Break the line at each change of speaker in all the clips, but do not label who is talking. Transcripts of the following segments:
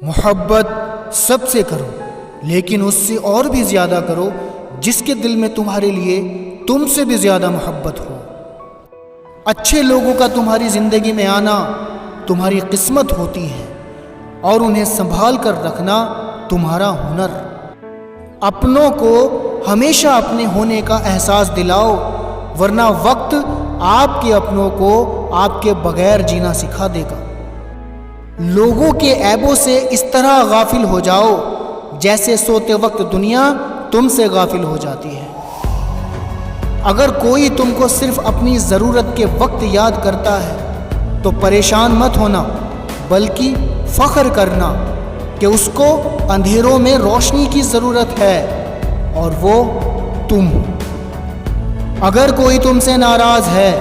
محبت سب سے کرو، لیکن اس سے اور بھی زیادہ کرو جس کے دل میں تمہارے لیے تم سے بھی زیادہ محبت ہو۔ اچھے لوگوں کا تمہاری زندگی میں آنا تمہاری قسمت ہوتی ہے اور انہیں سنبھال کر رکھنا تمہارا ہنر۔ اپنوں کو ہمیشہ اپنے ہونے کا احساس دلاؤ، ورنہ وقت آپ کے اپنوں کو آپ کے بغیر جینا سکھا دے گا۔ لوگوں کے عیبوں سے اس طرح غافل ہو جاؤ جیسے سوتے وقت دنیا تم سے غافل ہو جاتی ہے۔ اگر کوئی تم کو صرف اپنی ضرورت کے وقت یاد کرتا ہے تو پریشان مت ہونا، بلکہ فخر کرنا کہ اس کو اندھیروں میں روشنی کی ضرورت ہے اور وہ تم ہو۔ اگر کوئی تم سے ناراض ہے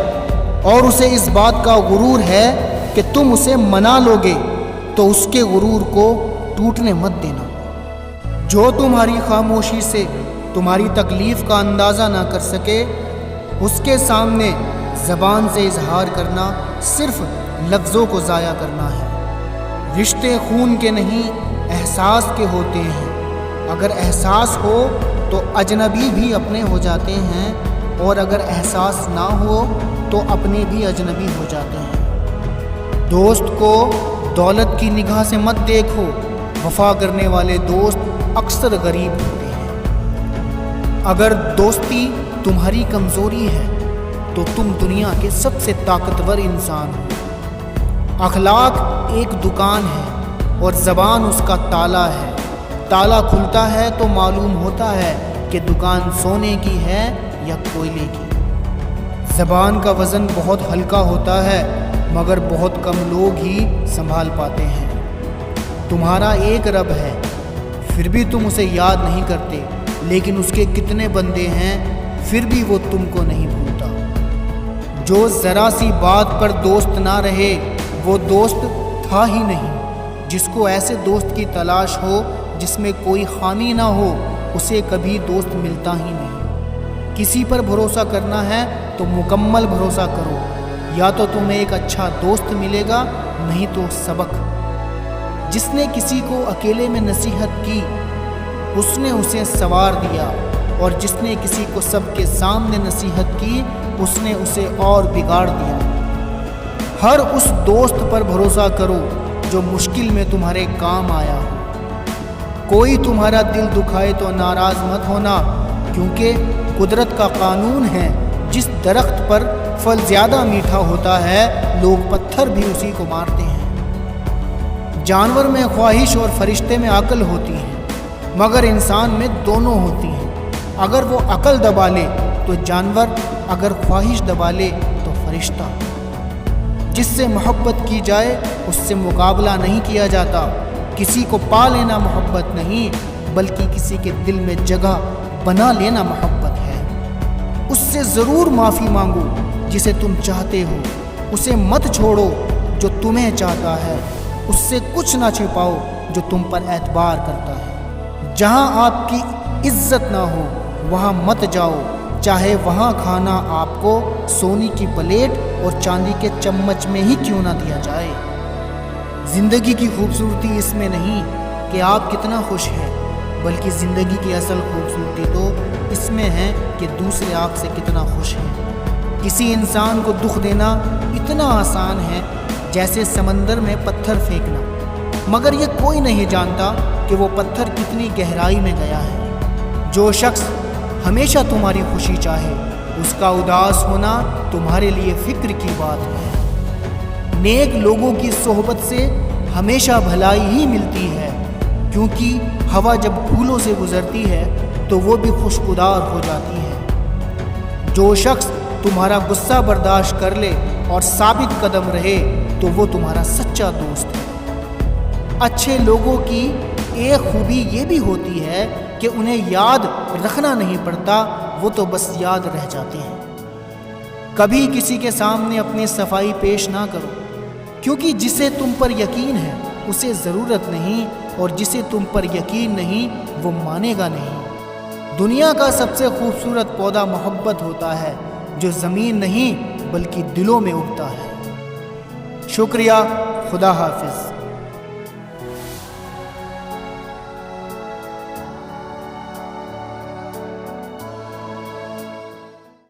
اور اسے اس بات کا غرور ہے کہ تم اسے منا لوگے تو اس کے غرور کو ٹوٹنے مت دینا۔ جو تمہاری خاموشی سے تمہاری تکلیف کا اندازہ نہ کر سکے، اس کے سامنے زبان سے اظہار کرنا صرف لفظوں کو ضائع کرنا ہے۔ رشتے خون کے نہیں احساس کے ہوتے ہیں۔ اگر احساس ہو تو اجنبی بھی اپنے ہو جاتے ہیں، اور اگر احساس نہ ہو تو اپنے بھی اجنبی ہو جاتے ہیں۔ دوست کو دولت کی نگاہ سے مت دیکھو، وفا کرنے والے دوست اکثر غریب ہوتے ہیں۔ اگر دوستی تمہاری کمزوری ہے تو تم دنیا کے سب سے طاقتور انسان ہو۔ اخلاق ایک دکان ہے اور زبان اس کا تالا ہے۔ تالا کھلتا ہے تو معلوم ہوتا ہے کہ دکان سونے کی ہے یا کوئلے کی۔ زبان کا وزن بہت ہلکا ہوتا ہے، مگر بہت کم لوگ ہی سنبھال پاتے ہیں۔ تمہارا ایک رب ہے، پھر بھی تم اسے یاد نہیں کرتے، لیکن اس کے کتنے بندے ہیں، پھر بھی وہ تم کو نہیں بھولتا۔ جو ذرا سی بات پر دوست نہ رہے وہ دوست تھا ہی نہیں۔ جس کو ایسے دوست کی تلاش ہو جس میں کوئی خامی نہ ہو، اسے کبھی دوست ملتا ہی نہیں۔ کسی پر بھروسہ کرنا ہے تو مکمل بھروسہ کرو، یا تو تمہیں ایک اچھا دوست ملے گا، نہیں تو سبق۔ جس نے کسی کو اکیلے میں نصیحت کی اس نے اسے سنوار دیا، اور جس نے کسی کو سب کے سامنے نصیحت کی اس نے اسے اور بگاڑ دیا۔ ہر اس دوست پر بھروسہ کرو جو مشکل میں تمہارے کام آیا ہو۔ کوئی تمہارا دل دکھائے تو ناراض مت ہونا، کیونکہ قدرت کا قانون ہے، جس درخت پر پھل زیادہ میٹھا ہوتا ہے لوگ پتھر بھی اسی کو مارتے ہیں۔ جانور میں خواہش اور فرشتے میں عقل ہوتی ہے، مگر انسان میں دونوں ہوتی ہیں۔ اگر وہ عقل دبا لے تو جانور، اگر خواہش دبا لے تو فرشتہ۔ جس سے محبت کی جائے اس سے مقابلہ نہیں کیا جاتا۔ کسی کو پا لینا محبت نہیں، بلکہ کسی کے دل میں جگہ بنا لینا محبت ہے۔ اس سے ضرور معافی مانگو جسے تم چاہتے ہو، اسے مت چھوڑو جو تمہیں چاہتا ہے، اس سے کچھ نہ چھپاؤ جو تم پر اعتبار کرتا ہے۔ جہاں آپ کی عزت نہ ہو وہاں مت جاؤ، چاہے وہاں کھانا آپ کو سونے کی پلیٹ اور چاندی کے چمچ میں ہی کیوں نہ دیا جائے۔ زندگی کی خوبصورتی اس میں نہیں کہ آپ کتنا خوش ہیں، بلکہ زندگی کی اصل خوبصورتی تو اس میں ہے کہ دوسرے آپ سے کتنا خوش ہیں۔ کسی انسان کو دکھ دینا اتنا آسان ہے جیسے سمندر میں پتھر پھینکنا، مگر یہ کوئی نہیں جانتا کہ وہ پتھر کتنی گہرائی میں گیا ہے۔ جو شخص ہمیشہ تمہاری خوشی چاہے، اس کا اداس ہونا تمہارے لیے فکر کی بات ہے۔ نیک لوگوں کی صحبت سے ہمیشہ بھلائی ہی ملتی ہے، کیونکہ ہوا جب پھولوں سے گزرتی ہے تو وہ بھی خوشبودار ہو جاتی ہے۔ جو شخص تمہارا غصہ برداشت کر لے اور ثابت قدم رہے تو وہ تمہارا سچا دوست ہے۔ اچھے لوگوں کی ایک خوبی یہ بھی ہوتی ہے کہ انہیں یاد رکھنا نہیں پڑتا، وہ تو بس یاد رہ جاتے ہیں۔ کبھی کسی کے سامنے اپنی صفائی پیش نہ کرو، کیونکہ جسے تم پر یقین ہے اسے ضرورت نہیں، اور جسے تم پر یقین نہیں وہ مانے گا نہیں۔ دنیا کا سب سے خوبصورت پودا محبت ہوتا ہے، جو زمین نہیں بلکہ دلوں میں اگتا ہے۔ شکریہ، خدا حافظ۔